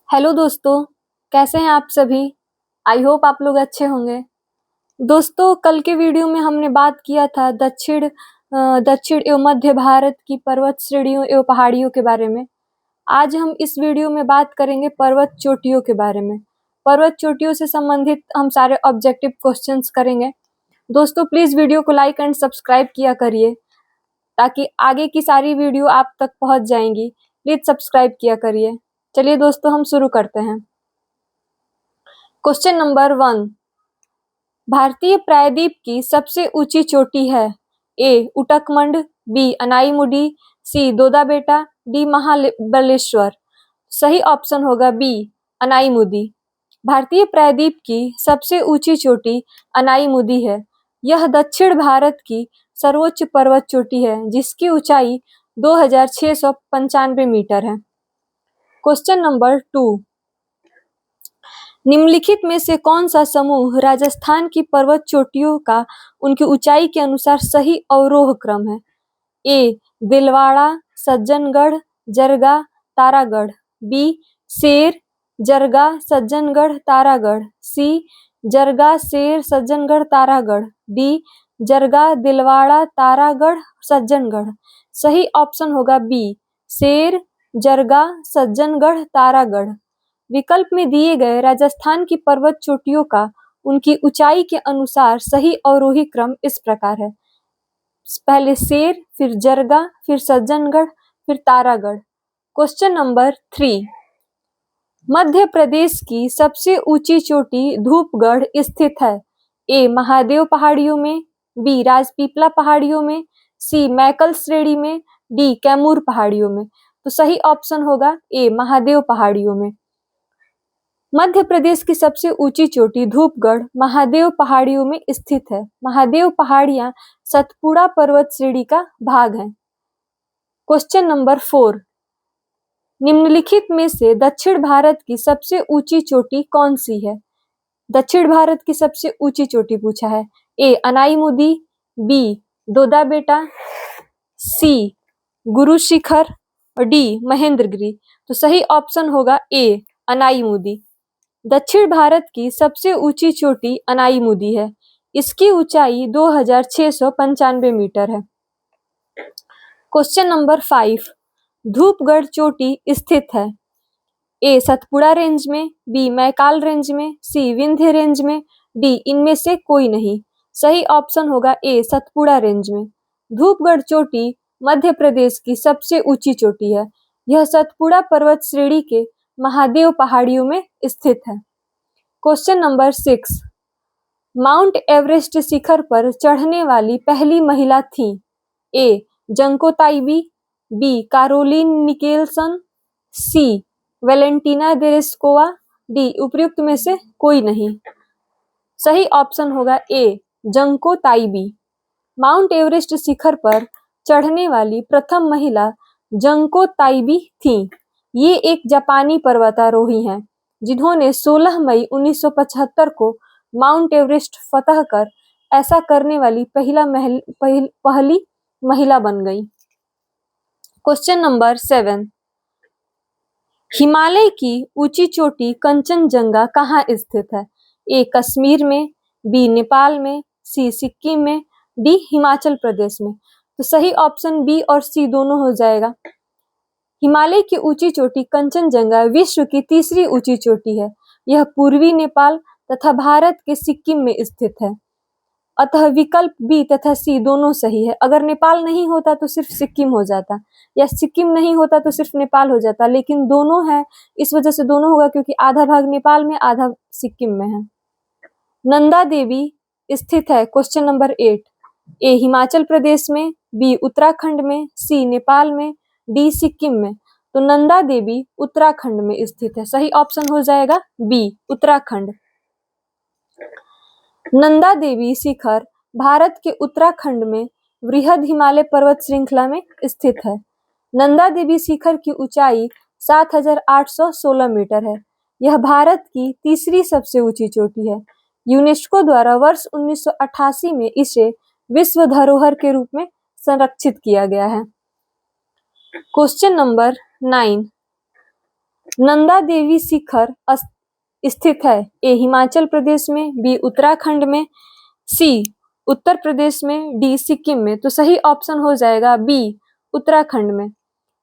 Hello दोस्तों, कैसे हैं आप सभी। आई होप आप लोग अच्छे होंगे। दोस्तों, कल के वीडियो में हमने बात किया था दक्षिण एवं मध्य भारत की पर्वत श्रेणियों एवं पहाड़ियों के बारे में। आज हम इस वीडियो में बात करेंगे पर्वत चोटियों के बारे में। पर्वत चोटियों से संबंधित हम सारे ऑब्जेक्टिव क्वेश्चंस करेंगे। दोस्तों, प्लीज वीडियो को लाइक एंड सब्सक्राइब किया करिए ताकि आगे की सारी वीडियो आप तक पहुंच जाएंगी। प्लीज सब्सक्राइब किया करिए। चलिए दोस्तों, हम शुरू करते हैं। क्वेश्चन नंबर 1, भारतीय प्रायद्वीप की सबसे ऊंची चोटी है। ए उटकमंड, बी अनाईमुडी, सी दोदाबेटा, डी महाबलेश्वर। सही ऑप्शन होगा बी अनाईमुदी। भारतीय प्रायद्वीप की सबसे ऊंची चोटी अनाईमुदी है। यह दक्षिण भारत की सर्वोच्च पर्वत चोटी है जिसकी ऊंचाई 2695 मीटर है। क्वेश्चन नंबर 2, निम्नलिखित में से कौन सा समूह राजस्थान की पर्वत चोटियों का उनकी ऊंचाई के अनुसार सही अवरोह क्रम है। ए दिलवाड़ा, सज्जनगढ़, जरगा, तारागढ़। बी शेर, जरगा, सज्जनगढ़, तारागढ़। सी जरगा, शेर, सज्जनगढ़, तारागढ़। डी जरगा, दिलवाड़ा, तारागढ़, सज्जनगढ़। सही ऑप्शन होगा बी शेर, जरगा, सज्जनगढ़, तारागढ़। विकल्प में दिए गए राजस्थान की पर्वत चोटियों का उनकी ऊंचाई के अनुसार सही अवरोही क्रम इस प्रकार है। पहले शेर, फिर जरगा, फिर सज्जनगढ़, फिर तारागढ़। क्वेश्चन नंबर 3, मध्य प्रदेश की सबसे ऊंची चोटी धूपगढ़ स्थित है। ए महादेव पहाड़ियों में, बी राजपीपला पहाड़ियों में, सी मैकल श्रेणी में, डी कैमूर पहाड़ियों में। तो सही ऑप्शन होगा ए महादेव पहाड़ियों में। मध्य प्रदेश की सबसे ऊंची चोटी धूपगढ़ महादेव पहाड़ियों में स्थित है। महादेव पहाड़ियां सतपुड़ा पर्वत श्रेणी का भाग हैं। क्वेश्चन नंबर 4, निम्नलिखित में से दक्षिण भारत की सबसे ऊंची चोटी कौन सी है। दक्षिण भारत की सबसे ऊंची चोटी पूछा है। ए अनाईमुदी, बी दोदाबेटा, सी गुरु शिखर और डी महेंद्रगिरी। तो सही ऑप्शन होगा ए अनाईमुदी। दक्षिण भारत की सबसे ऊंची चोटी अनाईमुदी है। इसकी ऊंचाई 2695 मीटर है। क्वेश्चन नंबर 5, धूपगढ़ चोटी स्थित है। ए सतपुड़ा रेंज में, बी मैकाल रेंज में, सी विंध्य रेंज में, डी इनमें से कोई नहीं। सही ऑप्शन होगा ए सतपुड़ा रेंज में। धूपगढ़ चोटी मध्य प्रदेश की सबसे ऊंची चोटी है। यह सतपुड़ा पर्वत श्रेणी के महादेव पहाड़ियों में स्थित है। क्वेश्चन नंबर 6, माउंट एवरेस्ट शिखर पर चढ़ने वाली पहली महिला थी। ए जंको ताइबी, बी कारोलिन निकेलसन, सी वेलेंटिना तेरेस्कोवा, डी उपयुक्त में से कोई नहीं। सही ऑप्शन होगा ए जंको ताइबी। माउंट एवरेस्ट शिखर पर चढ़ने वाली प्रथम महिला जंको ताइबी थी। ये एक जापानी पर्वतारोही हैं जिन्होंने 16 मई 1975 को माउंट एवरेस्ट फतह कर ऐसा करने वाली पहली महिला बन गई। क्वेश्चन नंबर 7, हिमालय की ऊंची चोटी कंचनजंगा कहाँ स्थित है। ए कश्मीर में, बी नेपाल में, सी सिक्किम में, डी हिमाचल प्रदेश में। तो सही ऑप्शन बी और सी दोनों हो जाएगा। हिमालय की ऊंची चोटी कंचनजंगा विश्व की तीसरी ऊंची चोटी है। यह पूर्वी नेपाल तथा भारत के सिक्किम में स्थित है। अतः विकल्प बी तथा सी दोनों सही है। अगर नेपाल नहीं होता तो सिर्फ सिक्किम हो जाता, या सिक्किम नहीं होता तो सिर्फ नेपाल हो जाता, लेकिन दोनों है इस वजह से दोनों होगा क्योंकि आधा भाग नेपाल में आधा सिक्किम में है। नंदा देवी स्थित है। क्वेश्चन नंबर 8, ए हिमाचल प्रदेश में, बी उत्तराखंड में, सी नेपाल में, डी सिक्किम में। तो नंदा देवी उत्तराखंड में स्थित है। सही ऑप्शन हो जाएगा बी उत्तराखंड। नंदा देवी शिखर भारत के उत्तराखंड में वृहद हिमालय पर्वत श्रृंखला में स्थित है। नंदा देवी शिखर की ऊंचाई 7816 मीटर है। यह भारत की तीसरी सबसे ऊंची चोटी है। यूनेस्को द्वारा वर्ष 1988 में इसे विश्व धरोहर के रूप में संरक्षित किया गया है। क्वेश्चन नंबर 9, नंदा देवी शिखर स्थित है? ए हिमाचल प्रदेश में, बी उत्तराखंड में, सी उत्तर प्रदेश में, डी सिक्किम में। तो सही ऑप्शन हो जाएगा बी उत्तराखंड में।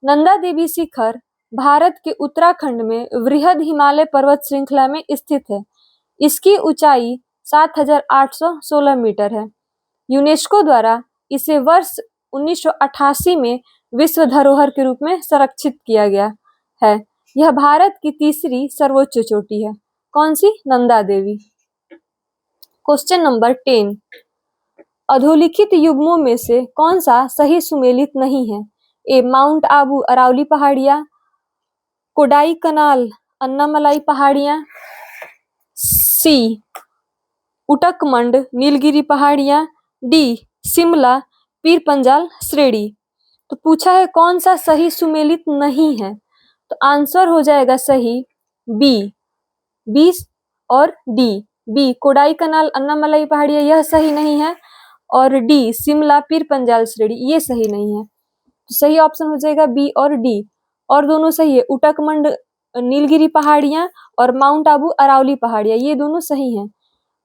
नंदा देवी शिखर भारत के उत्तराखंड में वृहद हिमालय पर्वत श्रृंखला में स्थित है। इसकी ऊंचाई 7,816 मीटर है। यूनेस्को द्वारा इसे वर्ष 1988 में विश्व धरोहर के रूप में संरक्षित किया गया है। यह भारत की तीसरी सर्वोच्च चोटी है। कौन सी? नंदा देवी। क्वेश्चन नंबर 10, अधोलिखित युग्मों में से कौन सा सही सुमेलित नहीं है? ए माउंट आबू अरावली पहाड़ियां, कोडाई कनाल अन्नामलाई पहाड़ियां, सी उटकमंड नीलगिरी पहाड़ियां, डी शिमला पीर पंजाल श्रेणी। तो पूछा है कौन सा सही सुमेलित नहीं है, तो आंसर हो जाएगा सही बी और डी। बी कोडाई कनाल अन्नामलाई पहाड़ियां यह सही नहीं है, और डी शिमला पीर पंजाल श्रेणी ये सही नहीं है। तो सही ऑप्शन हो जाएगा बी और डी, और दोनों सही है। उटकमंड नीलगिरी पहाड़ियां और माउंट आबू अरावली पहाड़ियां ये दोनों सही हैं।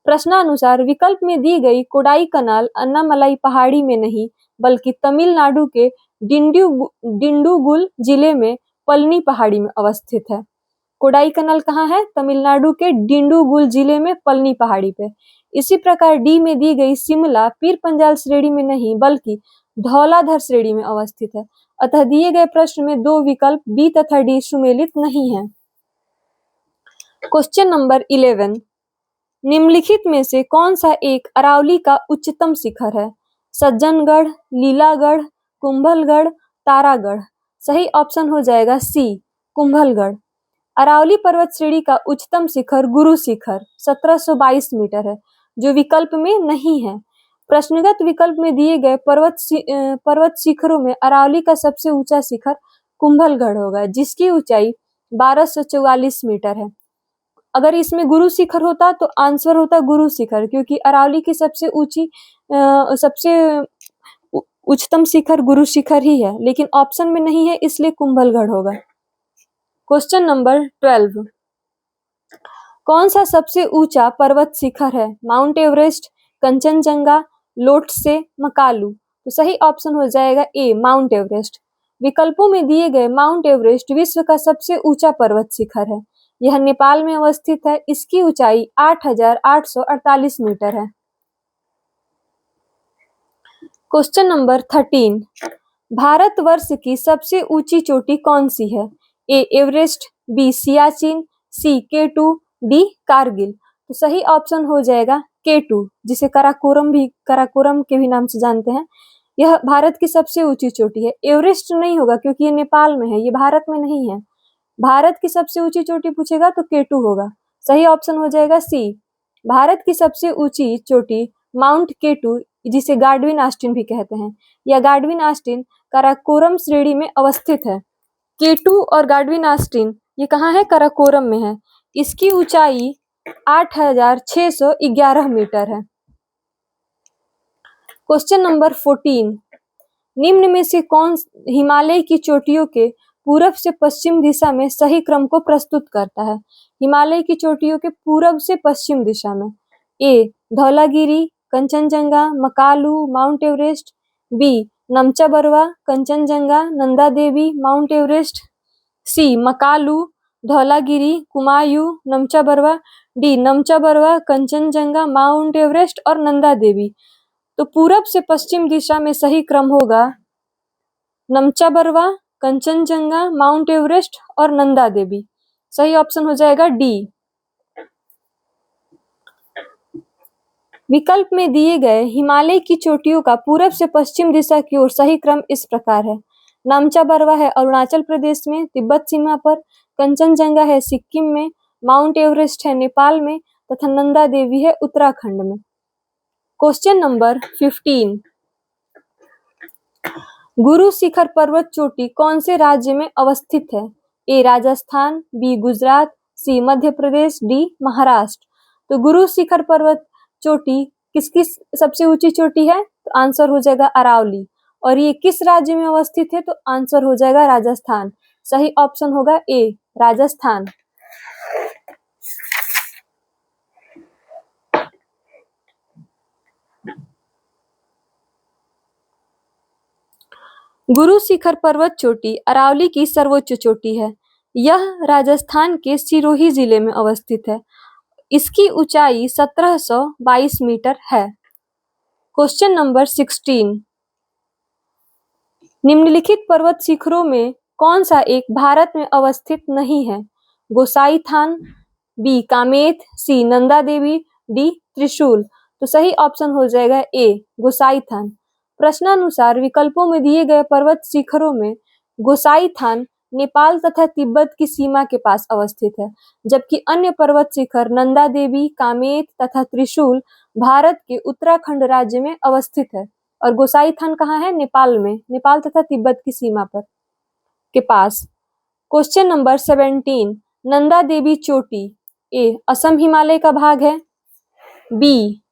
प्रश्नानुसार विकल्प में दी गई कोडाई कनाल अन्नामलाई पहाड़ी में नहीं बल्कि तमिलनाडु के डिंडुगुल जिले में पलनी पहाड़ी में अवस्थित है। कोडाई कनाल कहाँ है? तमिलनाडु के डिंडुगुल जिले में पलनी पहाड़ी पे। इसी प्रकार डी में दी गई शिमला पीर पंजाल श्रेणी में नहीं बल्कि धौलाधर श्रेणी में अवस्थित है। अतः दिए गए प्रश्न में दो विकल्प बी तथा डी सुमेलित नहीं है। क्वेश्चन नंबर 11, निम्नलिखित में से कौन सा एक अरावली का उच्चतम शिखर है? सज्जनगढ़, लीलागढ़, कुंभलगढ़, तारागढ़। सही ऑप्शन हो जाएगा सी कुंभलगढ़। अरावली पर्वत श्रेणी का उच्चतम शिखर गुरु शिखर 1722 मीटर है, जो विकल्प में नहीं है। प्रश्नगत विकल्प में दिए गए पर्वत शिखरों में अरावली का सबसे ऊंचा शिखर कुंभलगढ़ होगा, जिसकी ऊंचाई 1244 मीटर है। अगर इसमें गुरु शिखर होता तो आंसर होता गुरु शिखर, क्योंकि अरावली की सबसे उच्चतम शिखर गुरु शिखर ही है, लेकिन ऑप्शन में नहीं है इसलिए कुंभलगढ़ होगा। क्वेश्चन नंबर 12, कौन सा सबसे ऊंचा पर्वत शिखर है? Mount Everest, Kanchenjunga, Lhotse, Makalu. तो सही ऑप्शन हो जाएगा ए माउंट एवरेस्ट। विकल्पों में दिए गए माउंट एवरेस्ट विश्व का सबसे ऊंचा पर्वत शिखर है। यह नेपाल में अवस्थित है। इसकी ऊंचाई 8,848 मीटर है। क्वेश्चन नंबर 13, भारतवर्ष की सबसे ऊंची चोटी कौन सी है? ए एवरेस्ट, बी सियाचिन, सी K2, डी कारगिल। तो सही ऑप्शन हो जाएगा K2, जिसे कराकोरम के भी नाम से जानते हैं। यह भारत की सबसे ऊंची चोटी है। एवरेस्ट नहीं होगा क्योंकि ये नेपाल में है, ये भारत में नहीं है। भारत की सबसे ऊंची चोटी पूछेगा तो K2 होगा। सही ऑप्शन हो जाएगा सी। भारत की सबसे ऊंची चोटी माउंट K2, जिसे गाडविन आस्टिन भी कहते हैं, यह गाडविन आस्टिन कराकोरम श्रेणी में अवस्थित है। K2 और गाडविन आस्टिन ये कहाँ है? कराकोरम में है। इसकी ऊंचाई 8,611 मीटर है। क्वेश्चन नंबर 14, निम्न में से कौन हिमालय की चोटियों के पूरब से पश्चिम दिशा में सही क्रम को प्रस्तुत करता है? हिमालय की चोटियों के पूरब से पश्चिम दिशा में। A Dhaulagiri, Kanchenjunga, Makalu, Mount Everest, B Namcha Barwa, Kanchenjunga, Nanda Devi, Mount Everest, C Makalu, Dhaulagiri, Kumaon, Namcha Barwa, D Namcha Barwa, Kanchenjunga, Mount Everest और नंदा देवी। तो पूरब से पश्चिम दिशा में सही क्रम होगा नमचा बरवा, कंचनजंगा, माउंट एवरेस्ट और नंदा देवी। सही ऑप्शन हो जाएगा डी। विकल्प में दिए गए हिमालय की चोटियों का पूरब से पश्चिम दिशा की ओर सही क्रम इस प्रकार है। नमचा बरवा है अरुणाचल प्रदेश में तिब्बत सीमा पर, कंचनजंगा है सिक्किम में, माउंट एवरेस्ट है नेपाल में तथा नंदा देवी है उत्तराखंड में। क्वेश्चन नंबर 15, गुरु शिखर पर्वत चोटी कौन से राज्य में अवस्थित है? ए राजस्थान, बी गुजरात, सी मध्य प्रदेश, डी महाराष्ट्र। तो गुरु शिखर पर्वत चोटी किसकी सबसे ऊंची चोटी है? तो आंसर हो जाएगा अरावली। और ये किस राज्य में अवस्थित है? तो आंसर हो जाएगा राजस्थान। सही ऑप्शन होगा ए राजस्थान। गुरु शिखर पर्वत चोटी अरावली की सर्वोच्च चोटी है। यह राजस्थान के सिरोही जिले में अवस्थित है। इसकी ऊंचाई 1722 मीटर है। क्वेश्चन नंबर 16, निम्नलिखित पर्वत शिखरों में कौन सा एक भारत में अवस्थित नहीं है? गोसाईथान, बी कामेत, सी नंदा देवी, डी त्रिशूल। तो सही ऑप्शन हो जाएगा ए गोसाईथान। प्रश्नानुसार विकल्पों में दिए गए पर्वत शिखरों में गोसाईथान नेपाल तथा तिब्बत की सीमा के पास अवस्थित है, जबकि अन्य पर्वत शिखर नंदा देवी, कामेत तथा त्रिशूल भारत के उत्तराखंड राज्य में अवस्थित है। और गोसाईथान कहाँ है? नेपाल में, नेपाल तथा तिब्बत की सीमा पर के पास। क्वेश्चन नंबर 17, नंदा देवी चोटी ए असम हिमालय का भाग है, बी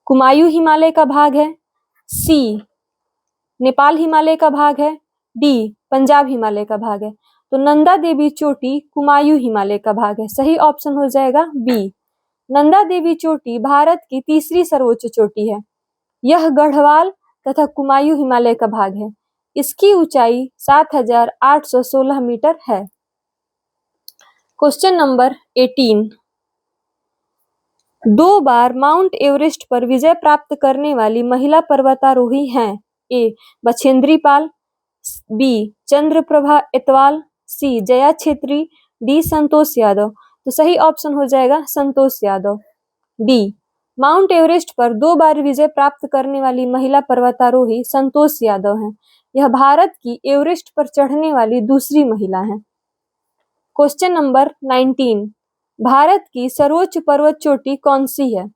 कुमायूं हिमालय का भाग है, सी नेपाल हिमालय का भाग है, डी पंजाब हिमालय का भाग है। तो नंदा देवी चोटी कुमायूं हिमालय का भाग है। सही ऑप्शन हो जाएगा बी। नंदा देवी चोटी भारत की तीसरी सर्वोच्च चोटी है। यह गढ़वाल तथा कुमायूं हिमालय का भाग है। इसकी ऊंचाई 7816 मीटर है। क्वेश्चन नंबर 18, 2 बार माउंट एवरेस्ट पर विजय प्राप्त करने वाली महिला पर्वतारोही हैं? ए बछेंद्री पाल, बी चंद्रप्रभा एतवाल, सी जया छेत्री, डी संतोष यादव। तो सही ऑप्शन हो जाएगा Santosh Yadav, D. Mount Everest पर 2 बार विजय प्राप्त करने वाली महिला पर्वतारोही संतोष यादव हैं। यह भारत की एवरेस्ट पर चढ़ने वाली दूसरी महिला हैं। क्वेश्चन नंबर 19, भारत की सर्वोच्च पर्वत चोटी कौन सी है?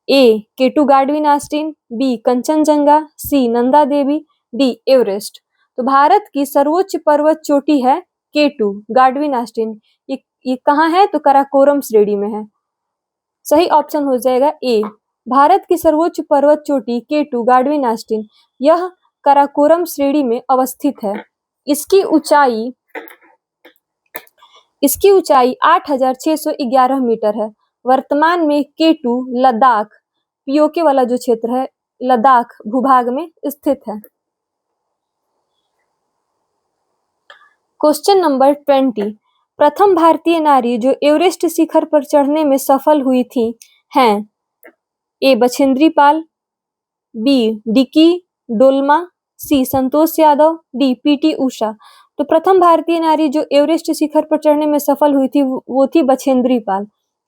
ए केटू गाडविन आस्टीन, बी कंचनजंगा, सी नंदा देवी, डी एवरेस्ट। तो भारत की सर्वोच्च पर्वत चोटी है केटू गाडविन आस्टीन। ये कहाँ है? तो काराकोरम श्रेणी में है। सही ऑप्शन हो जाएगा ए। भारत की सर्वोच्च पर्वत चोटी केटू गाडविन आस्टीन यह काराकोरम श्रेणी में अवस्थित है। इसकी ऊंचाई 8611 मीटर है। वर्तमान में केटू लद्दाख पीओके वाला जो क्षेत्र है लद्दाख भूभाग में स्थित है। क्वेश्चन नंबर 20, प्रथम भारतीय नारी जो एवरेस्ट शिखर पर चढ़ने में सफल हुई थी हैं? ए बछेंद्री पाल, बी डिकी डोलमा, सी संतोष यादव, डी पीटी उषा। तो प्रथम भारतीय नारी जो एवरेस्ट शिखर पर चढ़ने में सफल हुई थी वो थी बछेंद्री पाल।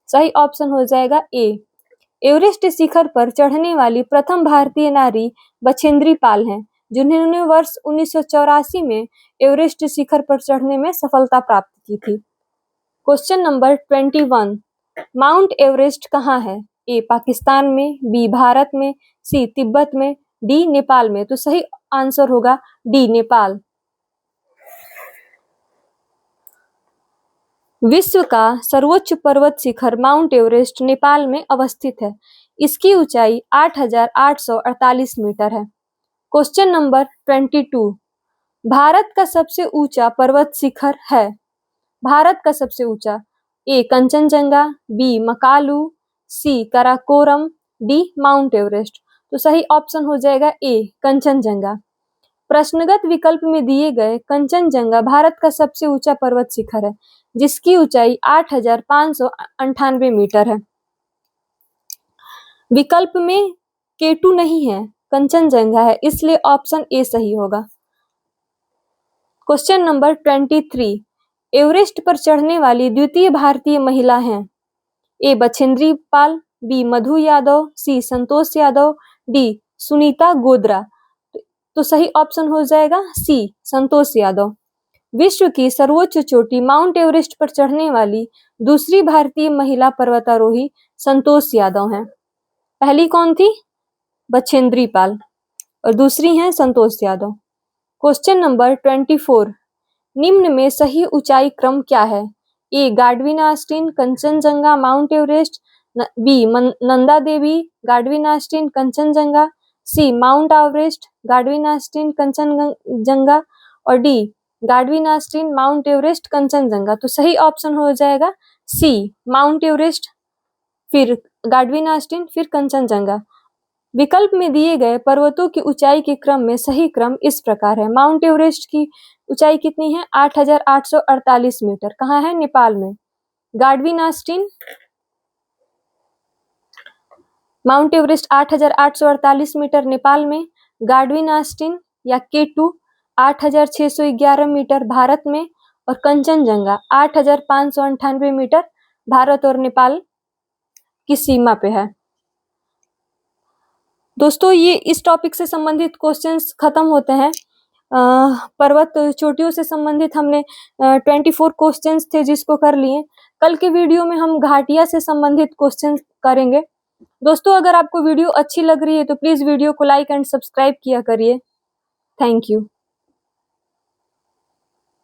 सही ऑप्शन हो जाएगा ए। एवरेस्ट शिखर पर चढ़ने वाली प्रथम भारतीय नारी बछेंद्री पाल हैं, जिन्होंने वर्ष 1984 में एवरेस्ट शिखर पर चढ़ने में सफलता प्राप्त की थी। क्वेश्चन नंबर 21, माउंट एवरेस्ट कहाँ है? ए पाकिस्तान में, बी भारत में, सी तिब्बत में, डी नेपाल में। तो सही आंसर होगा डी नेपाल। विश्व का सर्वोच्च पर्वत शिखर माउंट एवरेस्ट नेपाल में अवस्थित है। इसकी ऊंचाई 8848 मीटर है। क्वेश्चन नंबर 22, भारत का सबसे ऊंचा पर्वत शिखर है? भारत का सबसे ऊंचा ए कंचनजंगा, बी मकालू, सी काराकोरम, डी माउंट एवरेस्ट। तो सही ऑप्शन हो जाएगा ए कंचनजंगा। प्रश्नगत विकल्प में दिए गए कंचनजंगा भारत का सबसे ऊंचा पर्वत शिखर है, जिसकी ऊंचाई 8598 मीटर है। विकल्प में केटू नहीं है, कंचनजंगा है, इसलिए ऑप्शन ए सही होगा। क्वेश्चन नंबर 23, एवरेस्ट पर चढ़ने वाली द्वितीय भारतीय महिला हैं? ए बछेंद्री पाल, बी मधु यादव, सी संतोष यादव, डी सुनीता गोद्रा। तो सही ऑप्शन हो जाएगा सी संतोष यादव। विश्व की सर्वोच्च चोटी माउंट एवरेस्ट पर चढ़ने वाली दूसरी भारतीय महिला पर्वतारोही संतोष यादव हैं। पहली कौन थी? बछेंद्री पाल और दूसरी हैं संतोष यादव। क्वेश्चन नंबर 24, निम्न में सही ऊंचाई क्रम क्या है? A Godwin Austen, Kanchenjunga, Mount Everest, B Nanda Devi, Godwin Austen, Kanchenjunga, C Mount Everest, Godwin Austen, Kanchenjunga और D Godwin Austen, Mount Everest, Kanchenjunga. तो सही ऑप्शन हो जाएगा सी, माउंट एवरेस्ट, फिर गाडविन आस्टीन, फिर कंचनजंगा। विकल्प में दिए गए पर्वतों की ऊंचाई के क्रम में सही क्रम इस प्रकार है। माउंट एवरेस्ट की ऊंचाई कितनी है? 8,848 मीटर। कहाँ है? नेपाल में। Godwin Austen, Mount Everest 8,848 metre Nepal में। गाडविन आस्टीन या K2 8,611 मीटर भारत में। और कंचनजंगा 8,598 मीटर भारत और नेपाल की सीमा पे है। दोस्तों ये इस टॉपिक से संबंधित क्वेश्चंस खत्म होते हैं। पर्वत चोटियों से संबंधित हमने 24 क्वेश्चंस थे जिसको कर लिए। कल के वीडियो में हम घाटिया से संबंधित क्वेश्चन करेंगे। दोस्तों अगर आपको वीडियो अच्छी लग रही है तो प्लीज वीडियो को लाइक एंड सब्सक्राइब किया करिए। Thank you.